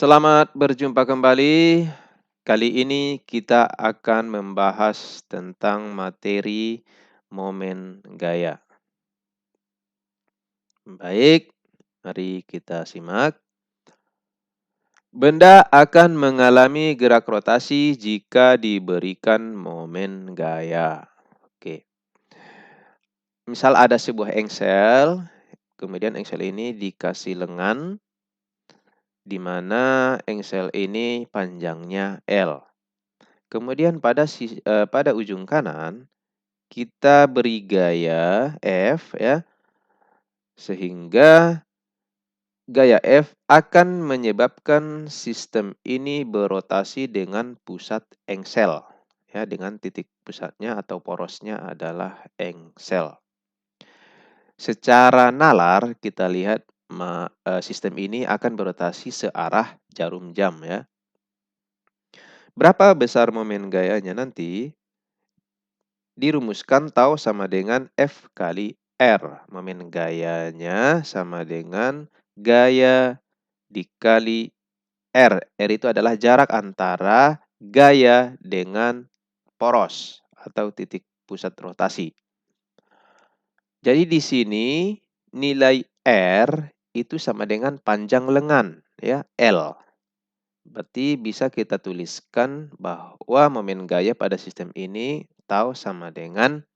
Selamat berjumpa kembali. Kali ini kita akan membahas tentang materi momen gaya. Baik, mari kita simak. Benda akan mengalami gerak rotasi jika diberikan momen gaya. Oke. Misal ada sebuah engsel, kemudian engsel ini dikasih lengan, di mana engsel ini panjangnya L. Kemudian pada ujung kanan kita beri gaya F ya, sehingga gaya F akan menyebabkan sistem ini berotasi dengan pusat engsel ya, dengan titik pusatnya atau porosnya adalah engsel. Secara nalar kita lihat sistem ini akan berotasi searah jarum jam ya. Berapa besar momen gayanya nanti? Dirumuskan tau sama dengan F kali R. Momen gayanya sama dengan gaya dikali R. R itu adalah jarak antara gaya dengan poros atau titik pusat rotasi. Jadi di sini nilai R itu sama dengan panjang lengan ya, L. Berarti bisa kita tuliskan bahwa momen gaya pada sistem ini tau sama dengan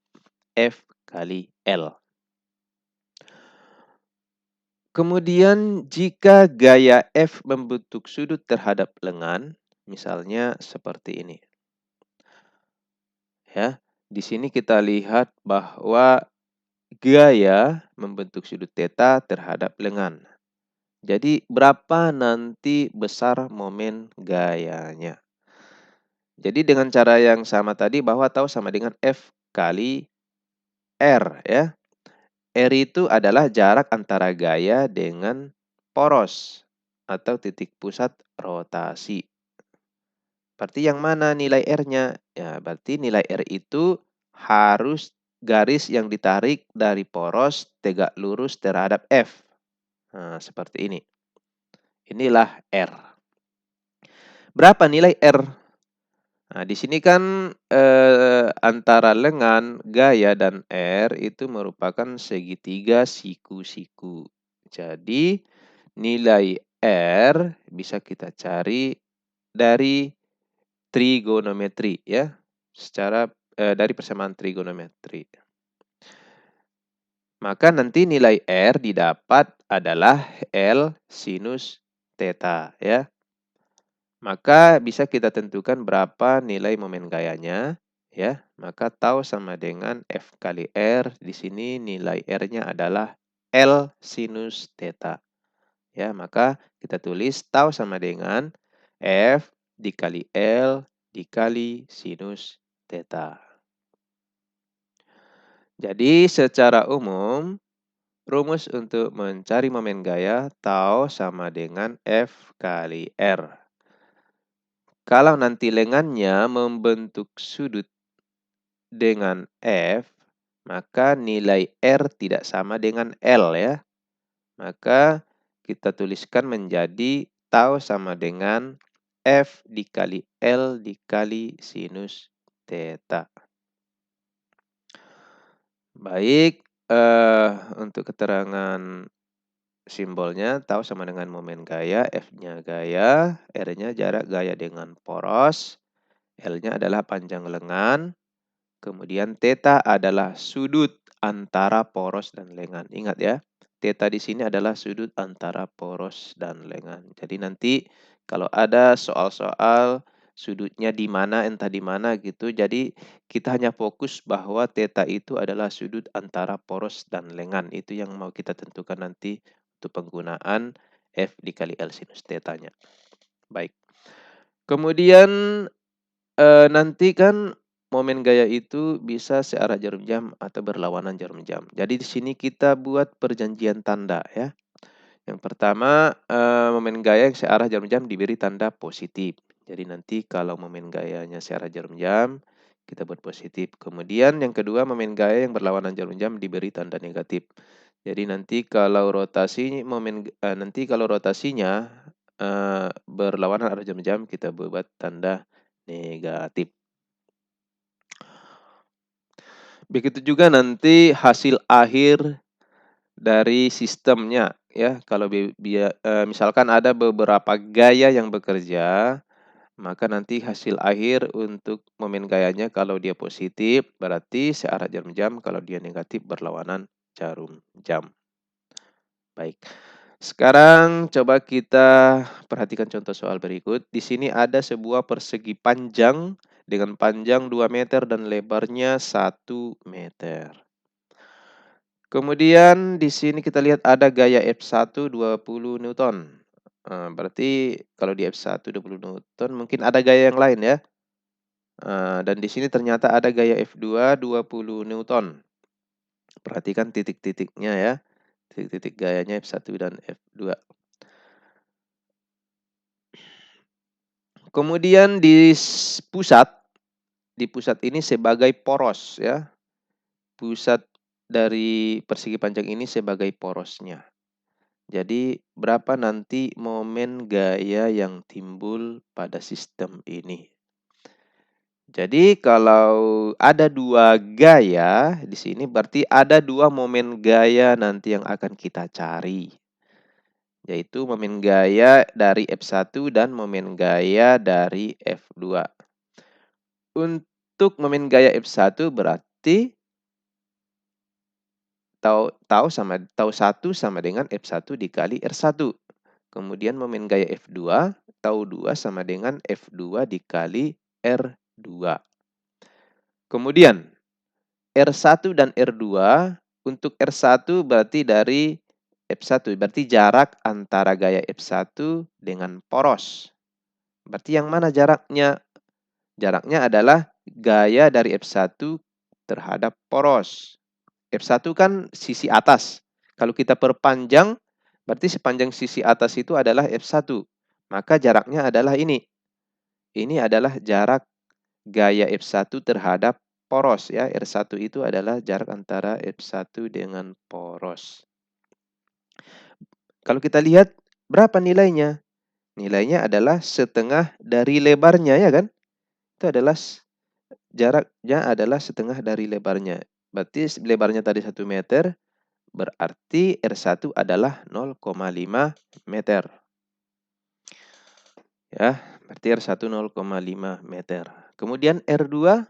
F kali L. Kemudian jika gaya F membentuk sudut terhadap lengan, misalnya seperti ini. Ya, di sini kita lihat bahwa gaya membentuk sudut theta terhadap lengan. Jadi berapa nanti besar momen gayanya? Jadi dengan cara yang sama tadi bahwa tahu sama dengan F kali R ya. R itu adalah jarak antara gaya dengan poros atau titik pusat rotasi. Berarti yang mana nilai R-nya? Ya, berarti nilai R itu harus garis yang ditarik dari poros tegak lurus terhadap F. Nah, seperti ini. Inilah R. Berapa nilai R? Nah, di sini kan antara lengan, gaya, dan R itu merupakan segitiga siku-siku. Jadi, nilai R bisa kita cari dari trigonometri ya, dari persamaan trigonometri. Maka nanti nilai R didapat adalah L sinus theta ya. Maka bisa kita tentukan berapa nilai momen gayanya ya. Maka tau sama dengan F kali R. Di sini nilai R-nya adalah L sinus theta. Ya, maka kita tulis tau sama dengan F dikali L dikali sinus theta. Jadi secara umum rumus untuk mencari momen gaya tau sama dengan F kali R. Kalau nanti lengannya membentuk sudut dengan F, maka nilai R tidak sama dengan L ya. Maka kita tuliskan menjadi tau sama dengan F dikali L dikali sinus theta. Baik, untuk keterangan simbolnya tau sama dengan momen gaya, F-nya gaya, R-nya jarak gaya dengan poros, L-nya adalah panjang lengan, kemudian theta adalah sudut antara poros dan lengan. Ingat ya, theta di sini adalah sudut antara poros dan lengan. Jadi nanti kalau ada soal-soal sudutnya di mana, entah di mana gitu. Jadi kita hanya fokus bahwa theta itu adalah sudut antara poros dan lengan. Itu yang mau kita tentukan nanti untuk penggunaan F dikali L sinus theta-nya. Baik. Kemudian nanti kan momen gaya itu bisa searah jarum jam atau berlawanan jarum jam. Jadi di sini kita buat perjanjian tanda ya. Yang pertama, momen gaya yang searah jarum jam diberi tanda positif. Jadi nanti kalau momen gayanya searah jarum jam, kita buat positif. Kemudian yang kedua, momen gaya yang berlawanan jarum jam diberi tanda negatif. Jadi nanti kalau rotasinya berlawanan arah jarum jam, kita buat tanda negatif. Begitu juga nanti hasil akhir dari sistemnya ya. Kalau misalkan ada beberapa gaya yang bekerja, maka nanti hasil akhir untuk momen gayanya kalau dia positif berarti searah jarum jam, kalau dia negatif berlawanan jarum jam. Baik. Sekarang coba kita perhatikan contoh soal berikut. Di sini ada sebuah persegi panjang dengan panjang 2 meter dan lebarnya 1 meter. Kemudian di sini kita lihat ada gaya F1 20 Newton. Berarti kalau di F1 20 Newton mungkin ada gaya yang lain ya. Dan di sini ternyata ada gaya F2 20 Newton. Perhatikan titik-titiknya ya. Titik-titik gayanya F1 dan F2. Kemudian di pusat ini sebagai poros ya. Pusat dari persegi panjang ini sebagai porosnya. Jadi berapa nanti momen gaya yang timbul pada sistem ini? Jadi kalau ada 2 gaya di sini berarti ada 2 momen gaya nanti yang akan kita cari. Yaitu momen gaya dari F1 dan momen gaya dari F2. Untuk momen gaya F1 berarti tau 1 sama dengan F1 dikali R1. Kemudian momen gaya F2, tau 2 sama dengan F2 dikali R2. Kemudian R1 dan R2, untuk R1 berarti dari F1, berarti jarak antara gaya F1 dengan poros. Berarti yang mana jaraknya? Jaraknya adalah gaya dari F1 terhadap poros. F1 kan sisi atas. Kalau kita perpanjang, berarti sepanjang sisi atas itu adalah F1. Maka jaraknya adalah ini. Ini adalah jarak gaya F1 terhadap poros ya. R1 itu adalah jarak antara F1 dengan poros. Kalau kita lihat berapa nilainya? Nilainya adalah setengah dari lebarnya ya kan? Itu adalah jaraknya adalah setengah dari lebarnya. Berarti lebarnya tadi 1 meter, berarti R1 adalah 0,5 meter. Ya, berarti R1 0,5 meter. Kemudian R2,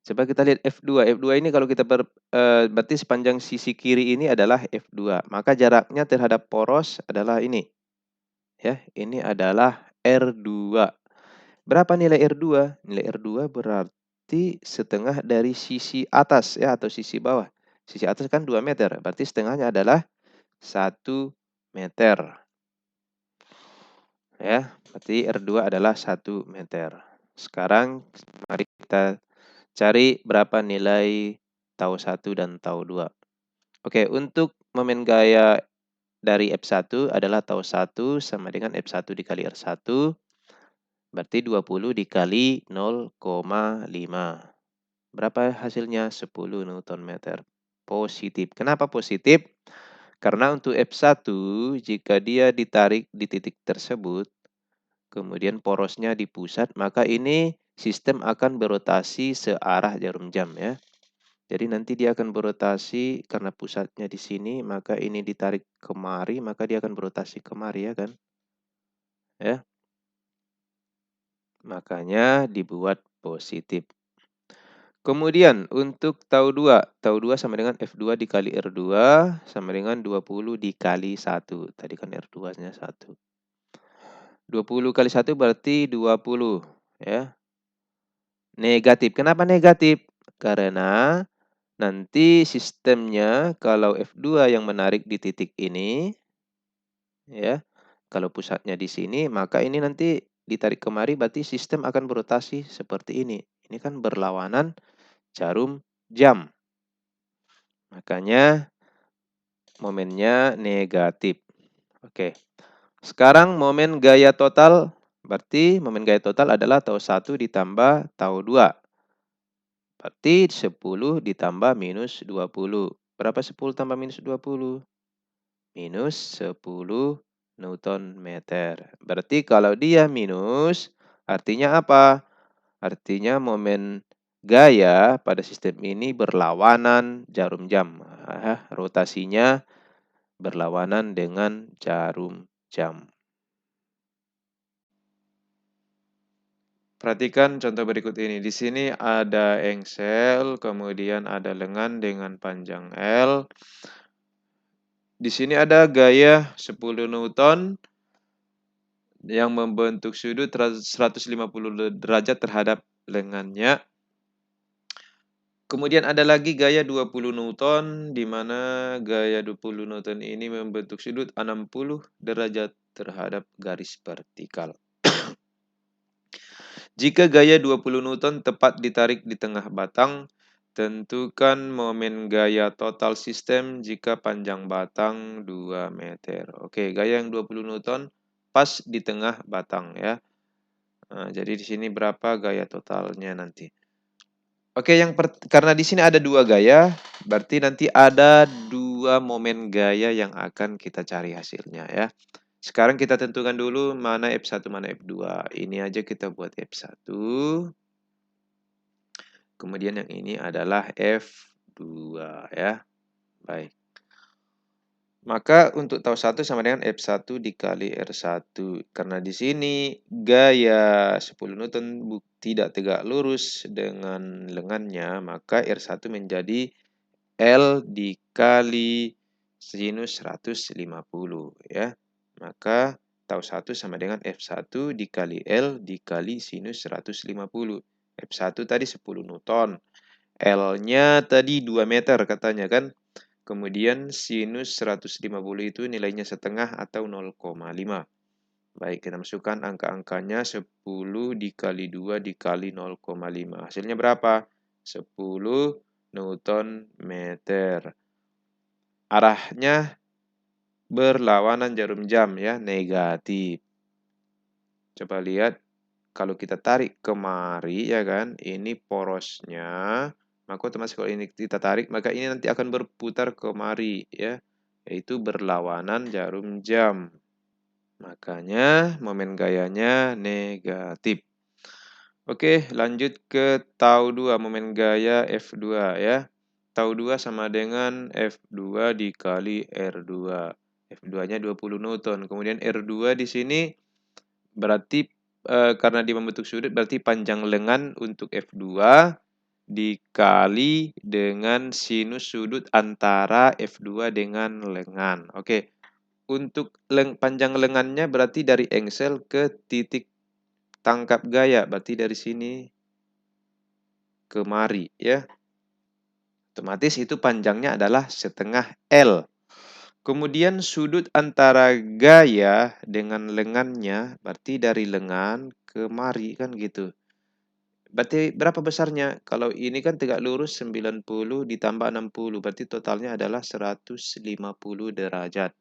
coba kita lihat F2. F2 ini kalau kita berarti sepanjang sisi kiri ini adalah F2. Maka jaraknya terhadap poros adalah ini. Ya, ini adalah R2. Berapa nilai R2? Nilai R2 berarti setengah dari sisi atas ya atau sisi bawah. Sisi atas kan 2 meter, berarti setengahnya adalah 1 meter. Ya, berarti R2 adalah 1 meter. Sekarang mari kita cari berapa nilai tau 1 dan tau 2. Oke, untuk momen gaya dari F1 adalah tau 1 sama dengan F1 dikali R1. Berarti 20 dikali 0,5. Berapa hasilnya? 10 Newton meter. Positif. Kenapa positif? Karena untuk F1, jika dia ditarik di titik tersebut, kemudian porosnya di pusat, maka ini sistem akan berotasi searah jarum jam ya. Jadi nanti dia akan berotasi karena pusatnya di sini, maka ini ditarik kemari, maka dia akan berotasi kemari ya kan. Ya. Makanya dibuat positif. Kemudian untuk tau 2. Tau 2 sama dengan F2 dikali R2 sama dengan 20 dikali 1. Tadi kan R2-nya 1. 20 kali 1 berarti 20. Ya. Negatif. Kenapa negatif? Karena nanti sistemnya kalau F2 yang menarik di titik ini, ya, kalau pusatnya di sini, maka ini nanti ditarik kemari berarti sistem akan berotasi seperti ini. Ini kan berlawanan jarum jam. Makanya momennya negatif. Oke. Sekarang momen gaya total, berarti momen gaya total adalah tau 1 ditambah tau 2. Berarti 10 ditambah minus 20. Berapa 10 tambah minus 20? Minus 10 Newton meter. Berarti kalau dia minus, artinya apa? Artinya momen gaya pada sistem ini berlawanan jarum jam. Rotasinya berlawanan dengan jarum jam. Perhatikan contoh berikut ini. Di sini ada engsel, kemudian ada lengan dengan panjang L. Di sini ada gaya 10 Newton yang membentuk sudut 150 derajat terhadap lengannya. Kemudian ada lagi gaya 20 Newton, di mana gaya 20 Newton ini membentuk sudut 60 derajat terhadap garis vertikal. Jika gaya 20 Newton tepat ditarik di tengah batang, tentukan momen gaya total sistem jika panjang batang 2 meter. Oke, gaya yang 20 Newton pas di tengah batang ya. Nah, jadi di sini berapa gaya totalnya nanti? Oke, karena di sini ada 2 gaya, berarti nanti ada 2 momen gaya yang akan kita cari hasilnya ya. Sekarang kita tentukan dulu mana F1, mana F2. Ini aja kita buat F1. Kemudian yang ini adalah F2 ya. Baik. Maka untuk tau 1 sama dengan F1 dikali R1. Karena di sini gaya 10 Newton tidak tegak lurus dengan lengannya, maka R1 menjadi L dikali sinus 150 ya. Maka tau 1 sama dengan F1 dikali L dikali sinus 150. F1 tadi 10 Newton. L-nya tadi 2 meter katanya kan. Kemudian sinus 150 itu nilainya setengah atau 0,5. Baik, kita masukkan angka-angkanya 10 dikali 2 dikali 0,5. Hasilnya berapa? 10 Newton meter. Arahnya berlawanan jarum jam ya, negatif. Coba lihat, kalau kita tarik kemari ya kan, ini porosnya, maka otomatis kalau ini kita tarik, maka ini nanti akan berputar kemari ya, yaitu berlawanan jarum jam. Makanya momen gayanya negatif. Oke, lanjut ke tau 2, momen gaya F2 ya. Tau 2 sama dengan F2 dikali R2. F2-nya 20 Newton. Kemudian R2 di sini berarti karena dia membentuk sudut, berarti panjang lengan untuk F2 dikali dengan sinus sudut antara F2 dengan lengan. Oke, untuk panjang lengannya berarti dari engsel ke titik tangkap gaya, berarti dari sini kemari ya. Otomatis itu panjangnya adalah setengah L. Kemudian sudut antara gaya dengan lengannya, berarti dari lengan kemari kan gitu. Berarti berapa besarnya? Kalau ini kan tegak lurus 90 ditambah 60, berarti totalnya adalah 150 derajat.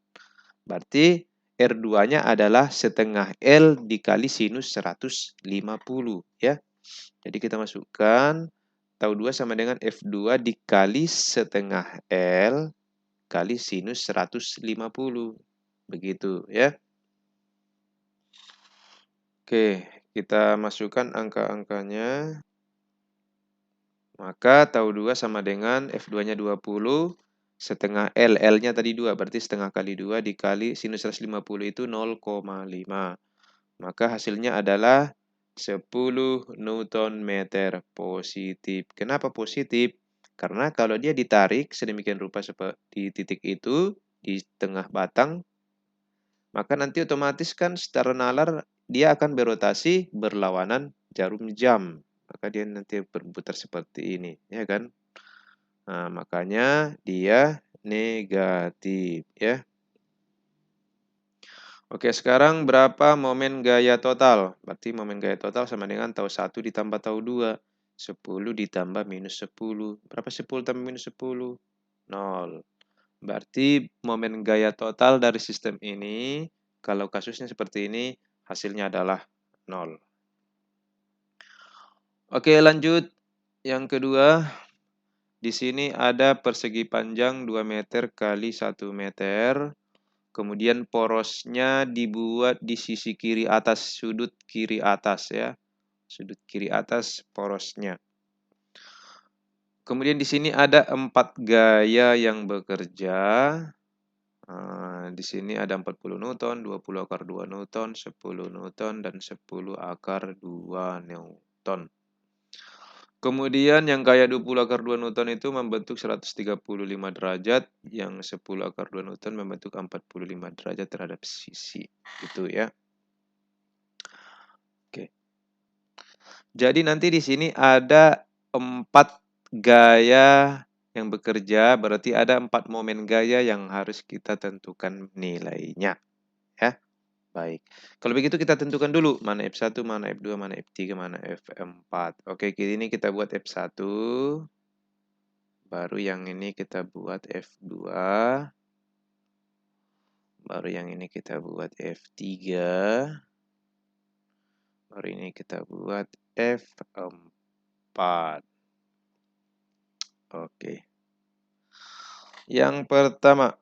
Berarti R2-nya adalah setengah L dikali sinus 150 ya. Jadi kita masukkan tau 2 sama dengan F2 dikali setengah L kali sinus 150. Begitu ya. Oke, kita masukkan angka-angkanya. Maka tau 2 sama dengan F2-nya 20, setengah L. L-nya tadi 2, berarti setengah kali 2 dikali sinus 150 itu 0,5. Maka hasilnya adalah 10 Newton meter positif. Kenapa positif? Karena kalau dia ditarik sedemikian rupa seperti titik itu di tengah batang, maka nanti otomatis kan secara nalar dia akan berotasi berlawanan jarum jam. Maka dia nanti berputar seperti ini, ya kan? Nah, makanya dia negatif, ya. Oke, sekarang berapa momen gaya total? Berarti momen gaya total sama dengan tau 1 ditambah tau 2. 10 ditambah minus 10. Berapa 10 tambah minus 10? 0. Berarti momen gaya total dari sistem ini, kalau kasusnya seperti ini, hasilnya adalah 0. Oke, lanjut. Yang kedua, di sini ada persegi panjang 2 meter kali 1 meter. Kemudian porosnya dibuat di sisi kiri atas, sudut kiri atas ya. Sudut kiri atas porosnya. Kemudian di sini ada 4 gaya yang bekerja. Di sini ada 40 Newton, 20 akar 2 Newton, 10 Newton, dan 10 akar 2 Newton. Kemudian yang gaya 20 akar 2 Newton itu membentuk 135 derajat, yang 10 akar 2 Newton membentuk 45 derajat terhadap sisi. Gitu ya. Oke. Jadi nanti di sini ada 4 gaya yang bekerja, berarti ada 4 momen gaya yang harus kita tentukan nilainya. Ya. Baik. Kalau begitu kita tentukan dulu mana F1, mana F2, mana F3, mana F4. Oke, ini kita buat F1. Baru yang ini kita buat F2. Baru yang ini kita buat F3. Baru ini kita buat F4. Oke. Yang pertama,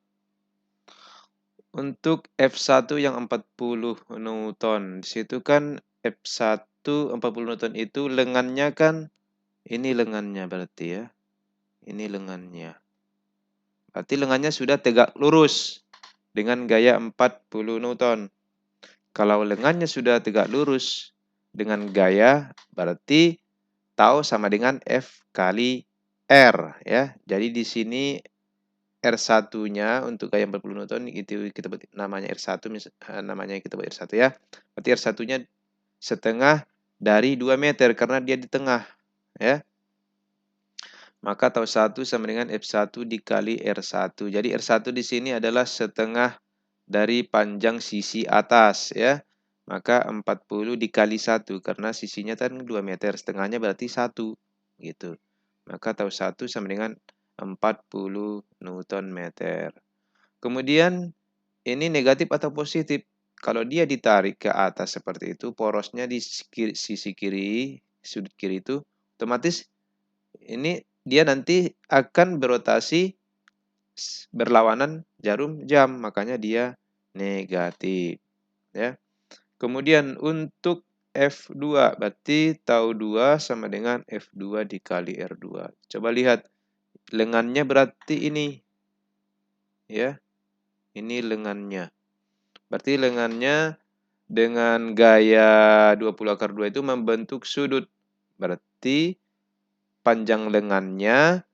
untuk F1 yang 40 Newton. Di situ kan F1 40 Newton itu lengannya kan, ini lengannya berarti ya. Ini lengannya. Berarti lengannya sudah tegak lurus dengan gaya 40 Newton. Kalau lengannya sudah tegak lurus dengan gaya, berarti tau sama dengan F kali R ya. Jadi di sini R1-nya untuk gaya 40 Newton itu kita buat namanya R1, namanya kita buat R1 ya. Berarti R1-nya setengah dari 2 meter karena dia di tengah ya. Maka tau 1 sama dengan F1 dikali R1. Jadi R1 di sini adalah setengah dari panjang sisi atas ya. Maka 40 dikali 1 karena sisinya kan 2 meter, setengahnya berarti 1 gitu. Maka tau 1 sama dengan 40 Newton meter. Kemudian ini negatif atau positif. Kalau dia ditarik ke atas seperti itu, porosnya di sisi kiri, sudut kiri itu, otomatis ini dia nanti akan berotasi berlawanan jarum jam, makanya dia negatif. Ya. Kemudian untuk F2, berarti tau 2 sama dengan F2 dikali R2. Coba lihat, lengannya berarti ini. Ya, ini lengannya. Berarti lengannya dengan gaya 20 akar 2 itu membentuk sudut. Berarti panjang lengannya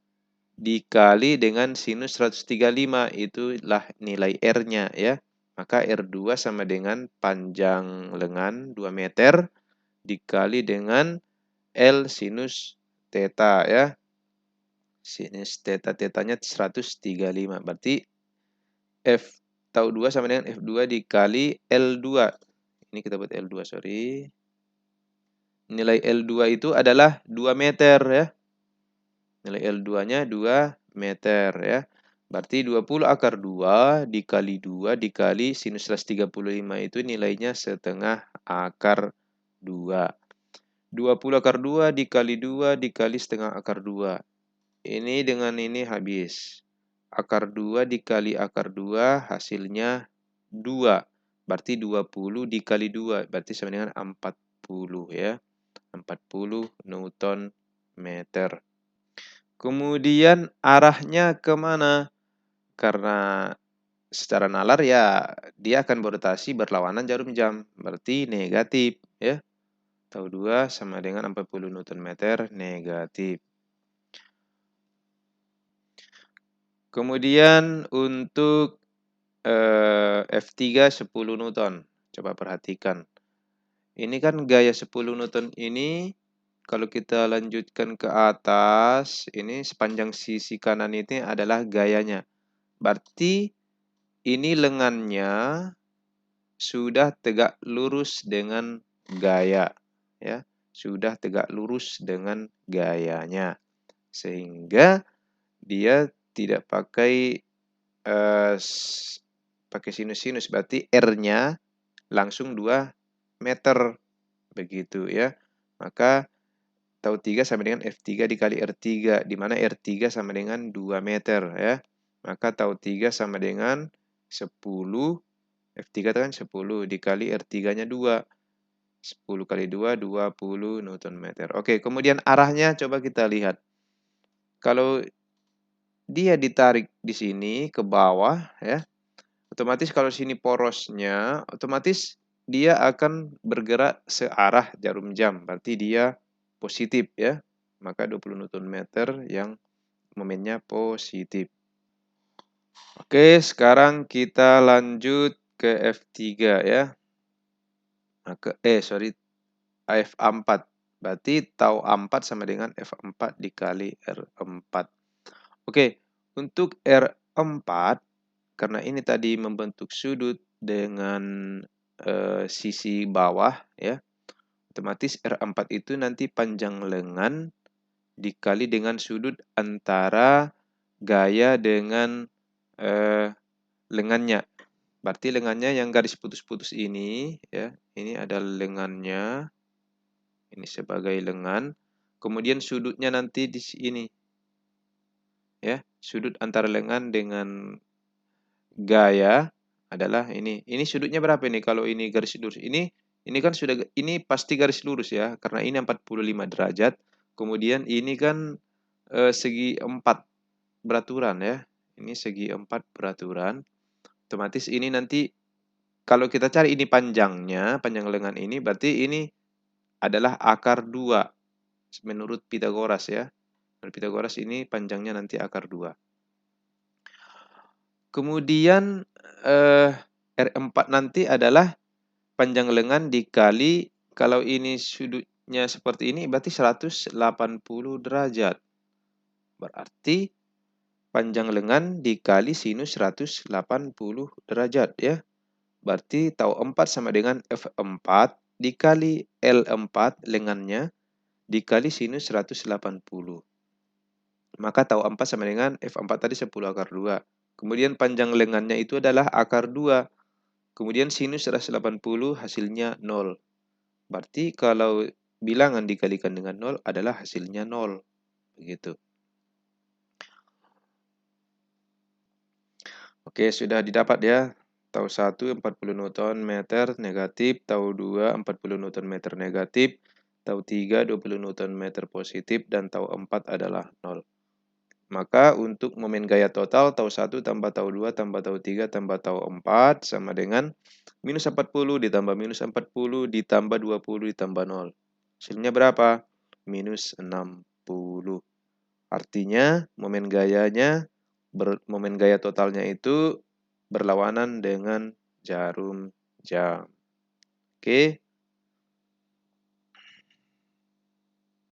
dikali dengan sinus 135, itulah nilai R-nya ya. Maka R2 sama dengan panjang lengan 2 meter dikali dengan L sinus theta ya. Sinus theta-tetanya 135. Berarti F tau 2 sama dengan F2 dikali L2. Ini kita buat L2, sorry. Nilai L2 itu adalah 2 meter ya. Nilai L2-nya 2 meter ya. Berarti 20 akar 2 dikali 2 dikali sinus 135 itu nilainya setengah akar 2. 20 akar 2 dikali 2 dikali setengah akar 2. Ini dengan ini habis. Akar 2 dikali akar 2 hasilnya 2. Berarti 20 dikali 2. Berarti sama dengan 40 ya. 40 Newton meter. Kemudian arahnya kemana? Karena secara nalar ya dia akan berotasi berlawanan jarum jam. Berarti negatif ya. Tau 2 sama dengan 40 Newton meter negatif. Kemudian untuk F3 10 Newton. Coba perhatikan. Ini kan gaya 10 Newton ini kalau kita lanjutkan ke atas, ini sepanjang sisi kanan ini adalah gayanya. Berarti ini lengannya sudah tegak lurus dengan gaya. Ya, sudah tegak lurus dengan gayanya. Sehingga dia tidak pakai pakai sinus-sinus. Berarti R-nya langsung 2 meter. Begitu ya. Maka tau 3 sama dengan F3 dikali R3, di mana R3 sama dengan 2 meter ya. Maka tau 3 sama dengan 10, F3 itu kan 10 dikali R3-nya 2. 10 kali 2, 20 Newton meter. Oke, kemudian arahnya coba kita lihat. Kalau dia ditarik di sini ke bawah ya, otomatis kalau sini porosnya, otomatis dia akan bergerak searah jarum jam. Berarti dia positif ya. Maka 20 Newton meter yang momennya positif. Oke, sekarang kita lanjut ke F3 ya. Nah, F4. Berarti tau A4 sama dengan F4 dikali R4. Oke, untuk R4, karena ini tadi membentuk sudut dengan sisi bawah ya, otomatis R4 itu nanti panjang lengan dikali dengan sudut antara gaya dengan lengannya. Berarti lengannya yang garis putus-putus ini ya, ini adalah lengannya. Ini sebagai lengan. Kemudian sudutnya nanti di sini. Ya, sudut antara lengan dengan gaya adalah ini. Ini sudutnya berapa ini kalau ini garis lurus? Ini kan sudah ini pasti garis lurus ya, karena ini 45 derajat. Kemudian ini kan segi 4 beraturan ya. Ini segi 4 beraturan. Otomatis ini nanti kalau kita cari ini panjangnya, panjang lengan ini berarti ini adalah akar 2 menurut Pitagoras ya. Menurut Pitagoras ini panjangnya nanti akar 2. Kemudian R4 nanti adalah panjang lengan dikali, kalau ini sudutnya seperti ini berarti 180 derajat. Berarti panjang lengan dikali sinus 180 derajat ya. Berarti tau 4 sama dengan F4 dikali L4 lengannya dikali sinus 180. Maka tau 4 sama dengan F4 tadi 10 akar 2. Kemudian panjang lengannya itu adalah akar 2. Kemudian sinus 180 hasilnya 0. Berarti kalau bilangan dikalikan dengan 0 adalah hasilnya 0. Begitu. Oke, sudah didapat ya. Tau 1 40 Newton meter negatif, tau 2 40 Newton meter negatif, tau 3 20 Newton meter positif, dan tau 4 adalah 0. Maka untuk momen gaya total tau 1 tambah tau 2 tambah tau 3 tambah tau 4 sama dengan minus 40 ditambah minus 40 ditambah 20 ditambah 0. Hasilnya berapa? Minus 60. Artinya momen gaya totalnya itu berlawanan dengan jarum jam. Oke.